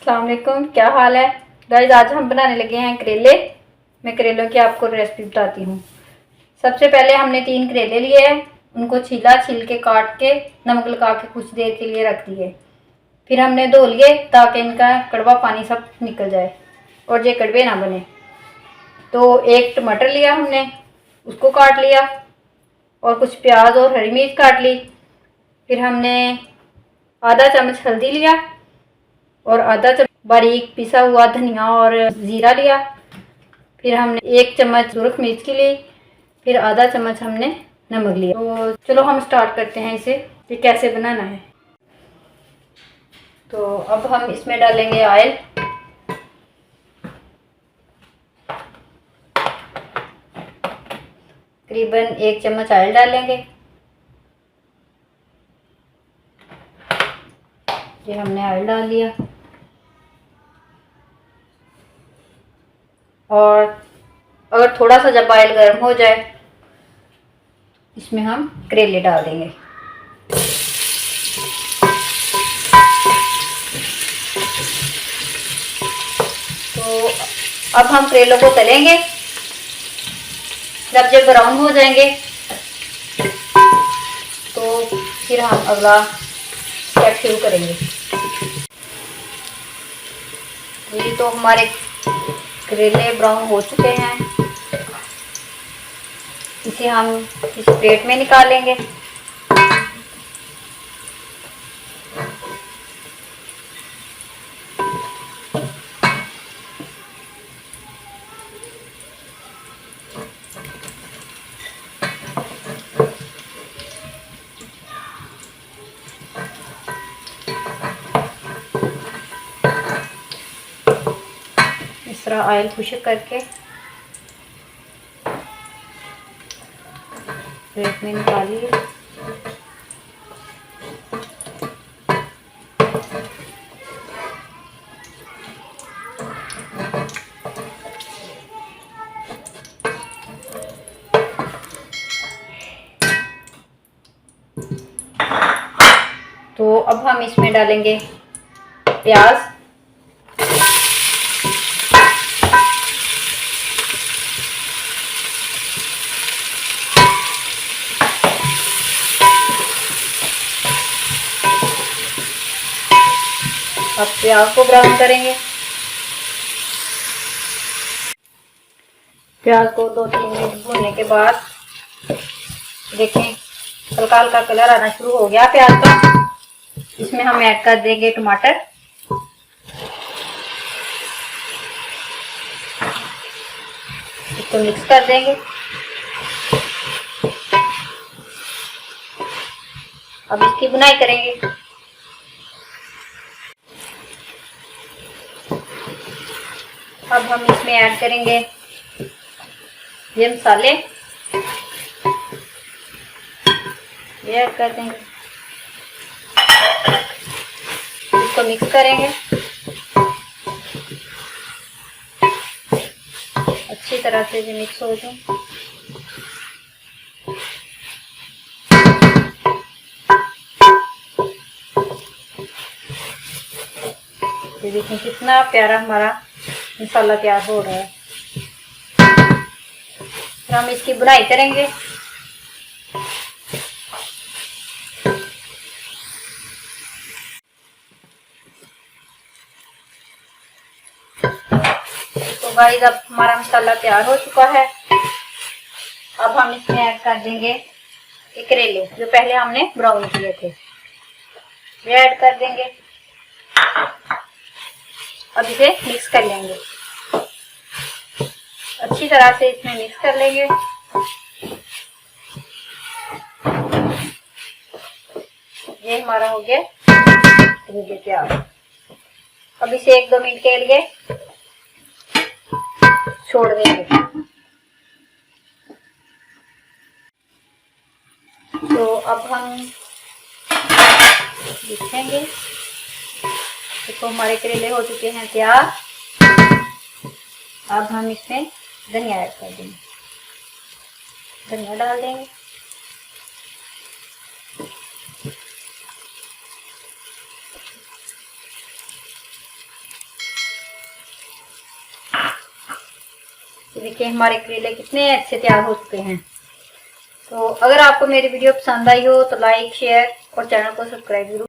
अस्सलाम वालेकुम, क्या हाल है गाइस। आज हम बनाने लगे हैं करेले। मैं करेलों की आपको रेसिपी बताती हूँ। सबसे पहले हमने 3 करेले लिए हैं, उनको छील के काट के नमक लगा के कुछ देर के लिए रख दिए। फिर हमने धो लिए ताकि इनका कड़वा पानी सब निकल जाए और ये कड़वे ना बने। तो एक टमाटर लिया हमने, उसको काट लिया और कुछ प्याज और हरी मिर्च काट ली। फिर हमने आधा चम्मच हल्दी लिया और आधा चम्मच बारीक पिसा हुआ धनिया और जीरा लिया। फिर हमने 1 चम्मच सुरख मिर्च की ली। फिर आधा चम्मच हमने नमक लिया। तो चलो हम स्टार्ट करते हैं इसे कि कैसे बनाना है। तो अब हम इसमें डालेंगे ऑयल। करीबन 1 चम्मच ऑयल डालेंगे। ये हमने ऑयल डाल लिया और अगर थोड़ा सा जब ऑयल गर्म हो जाए इसमें हम करेले डाल देंगे। तो अब हम करेलों को तलेंगे। जब ये ब्राउन हो जाएंगे तो फिर हम अगला स्टेप शुरू करेंगे। ये तो हमारे करेले ब्राउन हो चुके हैं, इसे हम इस प्लेट में निकालेंगे। इस तरह ऑयल खुश्क करके प्लेट में निकालिए। तो अब हम इसमें डालेंगे प्याज। अब प्याज को ब्राउन करेंगे। प्याज को 2-3 मिनट भूनने के बाद देखें हल्का हल्का कलर आना शुरू हो गया प्याज का। इसमें हम ऐड कर देंगे टमाटर। इसको मिक्स कर देंगे। अब इसकी बुनाई करेंगे। अब हम इसमें ऐड करेंगे ये मसाले, ये ऐड कर देंगे। इसको मिक्स करेंगे अच्छी तरह से, ये मिक्स हो जाए। ये देखिए कितना प्यारा हमारा मसाला तैयार हो रहा है। फिर हम इसकी बुनाई करेंगे। तो गाइस अब हमारा मसाला तैयार हो चुका है। अब हम इसमें ऐड कर देंगे ये करेले जो पहले हमने ब्राउन किए थे, ये ऐड कर देंगे। अब इसे मिक्स कर लेंगे अच्छी तरह से, इसमें मिक्स कर लेंगे। ये हमारा हो गया करेले तैयार। अब इसे 1-2 मिनट के लिए छोड़ देंगे। तो अब हम देखेंगे, देखो हमारे करेले हो चुके हैं तैयार। अब हम इसमें धनिया ऐड कर देंगे, धनिया डाल देंगे। ये देखिए हमारे करेले कितने अच्छे तैयार हो चुके हैं। तो अगर आपको मेरी वीडियो पसंद आई हो तो लाइक शेयर और चैनल को सब्सक्राइब जरूर